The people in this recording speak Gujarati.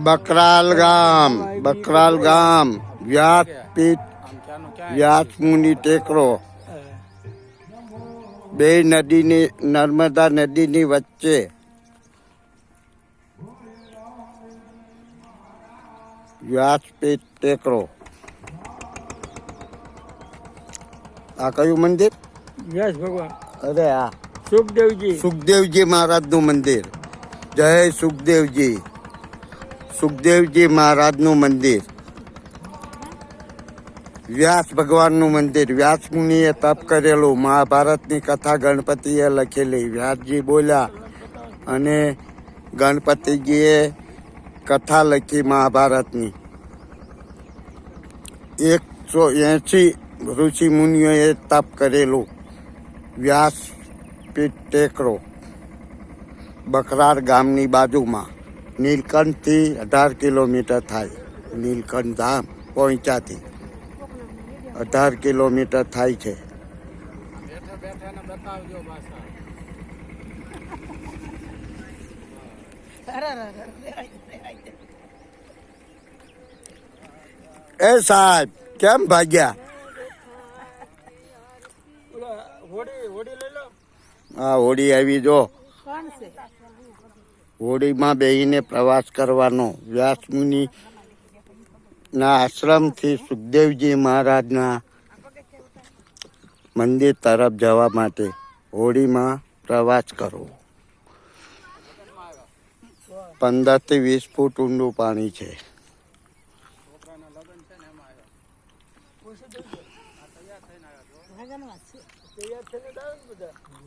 બકરાલ ગામ વ્યાસ મુનિ ટેકરો બે નદીની નર્મદા નદીની વચ્ચે વ્યાસપીઠ ટેકરો. આ કયું મંદિર? વ્યાસ ભગવાન. અરે આ સુખદેવજી મહારાજ નું મંદિર. જય સુખદેવજી મહારાજ નું મંદિર. વ્યાસ ભગવાન નું મંદિર. વ્યાસ મુનિએ તપ કરેલું. મહાભારતની કથા ગણપતિએ લખેલી. વ્યાસજી બોલ્યા અને ગણપતિજીએ કથા લખી મહાભારતની. 180 ઋષિ મુનિઓએ તપ કરેલું. વ્યાસપીઠ ટેકરો બકરાર ગામની બાજુમાં. નીલકંઠથી 18 કિલોમીટર થાય. નીલકંઠ ધામ પહોંચ્યાથી 18 કિલોમીટર થાય છે. એ સાહેબ કેમ ભાગ્યા? હા, હોડી આવી. જો હોડીમાં બેહીને પ્રવાસ કરવાનો. વ્યાસ મુનિ ના આશ્રમથી સુખદેવજી મહારાજના મંદિર તરફ જવા માટે હોડીમાં પ્રવાસ કરવો. 15 થી 20 ફૂટ ઊંડું પાણી છે. તૈયાર થઈને